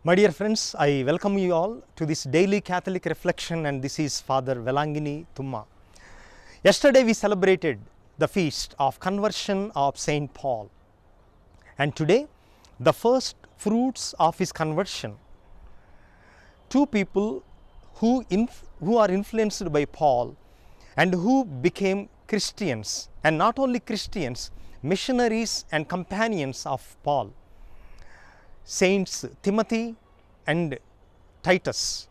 My dear friends, I welcome you all to this daily Catholic reflection, and this is Father Velangini Thumma. Yesterday we celebrated the feast of conversion of Saint Paul, and today the first fruits of his conversion. Two people who are influenced by Paul and who became Christians, and not only Christians, missionaries and companions of Paul. Saints Timothy and Titus.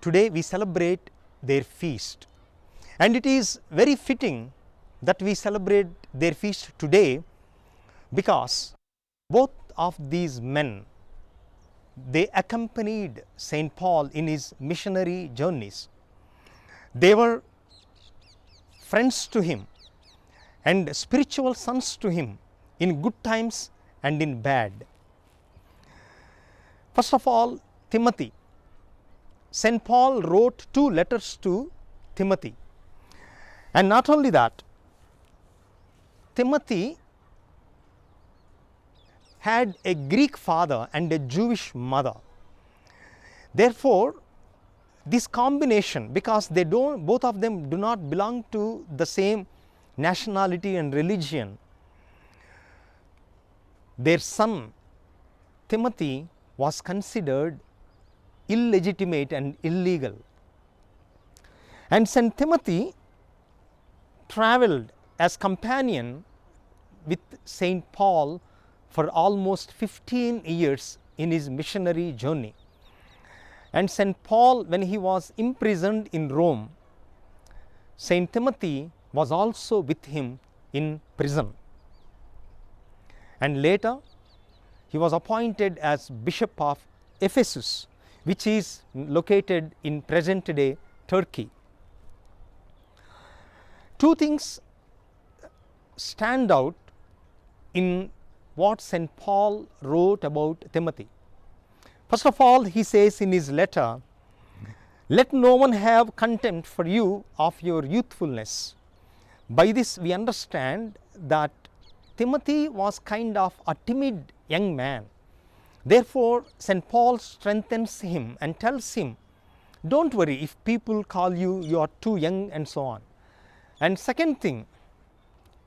Today we celebrate their feast, and it is very fitting that we celebrate their feast today because both of these men, they accompanied Saint Paul in his missionary journeys. They were friends to him and spiritual sons to him in good times and in bad. First of all, Timothy. St. Paul wrote 2 letters to Timothy. And not only that, Timothy had a Greek father and a Jewish mother. Therefore, this combination, because both of them do not belong to the same nationality and religion, their son Timothy was considered illegitimate and illegal. And St. Timothy traveled as companion with St. Paul for almost 15 years in his missionary journey. And St. Paul, when he was imprisoned in Rome, St. Timothy was also with him in prison. And later, he was appointed as Bishop of Ephesus, which is located in present-day Turkey. 2 things stand out in what St. Paul wrote about Timothy. First of all, he says in his letter, "Let no one have contempt for you of your youthfulness." By this we understand that Timothy was kind of a timid young man. Therefore, St. Paul strengthens him and tells him, don't worry if people call you are too young and so on. And second thing,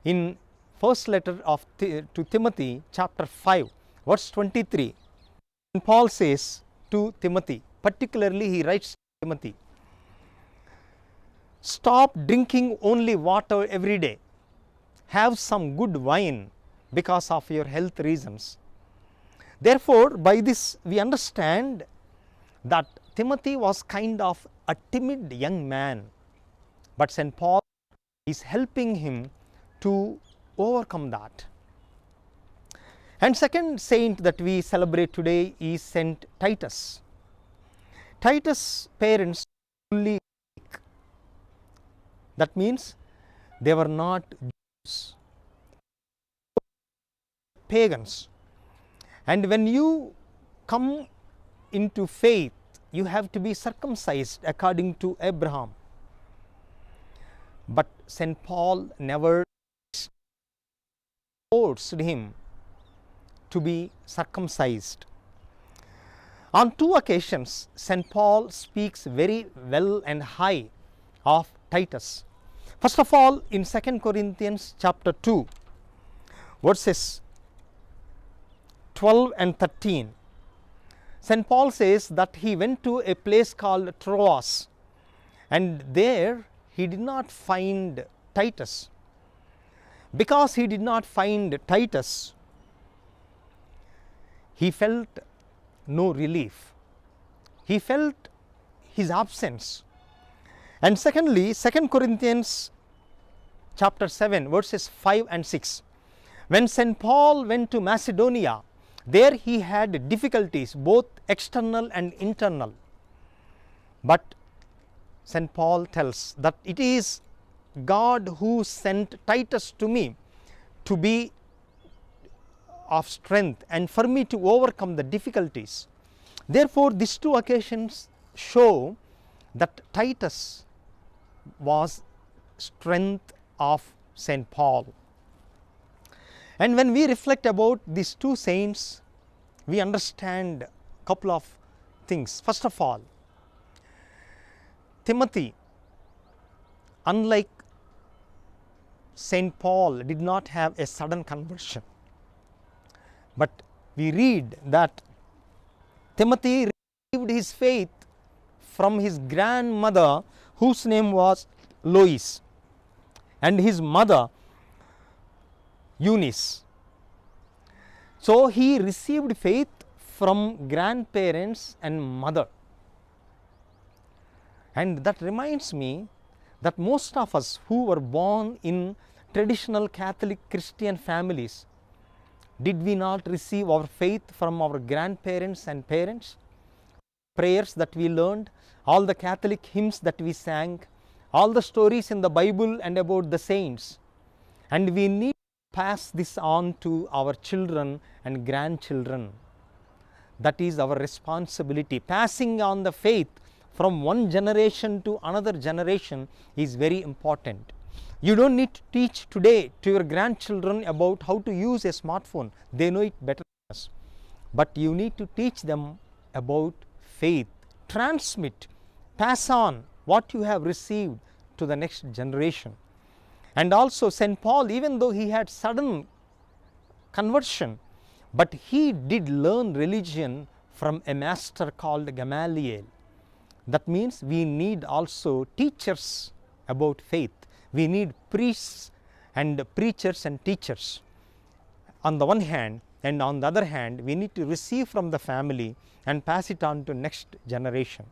in first letter to Timothy, chapter 5, verse 23, St. Paul says to Timothy, particularly he writes to Timothy, "Stop drinking only water every day. Have some good wine because of your health reasons." Therefore, by this we understand that Timothy was kind of a timid young man, but St. Paul is helping him to overcome that. And second saint that we celebrate today is Saint Titus. Titus' parents were only Greek. That means they were not Jews, pagans. And when you come into faith, you have to be circumcised according to Abraham. But St. Paul never forced him to be circumcised. On 2 occasions, St. Paul speaks very well and high of Titus. First of all, in 2 Corinthians chapter 2, verses 12 and 13, St. Paul says that he went to a place called Troas, and there he did not find Titus. Because he did not find Titus, he felt no relief. He felt his absence. And secondly, 2 Corinthians chapter 7, verses 5 and 6, when St. Paul went to Macedonia, there he had difficulties, both external and internal. But St. Paul tells that it is God who sent Titus to me to be of strength and for me to overcome the difficulties. Therefore, these 2 occasions show that Titus was strength of St. Paul. And when we reflect about these 2 saints, we understand couple of things. First of all, Timothy, unlike Saint Paul, did not have a sudden conversion, but we read that Timothy received his faith from his grandmother, whose name was Lois, and his mother Eunice. So he received faith from grandparents and mother. And that reminds me that most of us who were born in traditional Catholic Christian families, did we not receive our faith from our grandparents and parents? Prayers that we learned, all the Catholic hymns that we sang, all the stories in the Bible and about the saints. And we need to pass this on to our children and grandchildren. That is our responsibility. Passing on the faith from one generation to another generation is very important. You don't need to teach today to your grandchildren about how to use a smartphone. They know it better than us. But you need to teach them about faith. Transmit, pass on what you have received to the next generation. And also St. Paul, even though he had sudden conversion, but he did learn religion from a master called Gamaliel. That means we need also teachers about faith. We need priests and preachers and teachers on the one hand, and on the other hand we need to receive from the family and pass it on to next generation.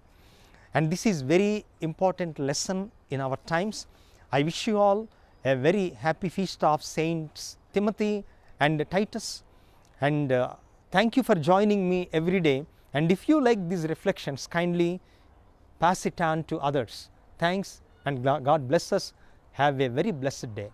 And this is very important lesson in our times. I wish you all a very happy feast of Saints Timothy and Titus, and thank you for joining me every day. And if you like these reflections, kindly pass it on to others. Thanks, and God bless us. Have a very blessed day.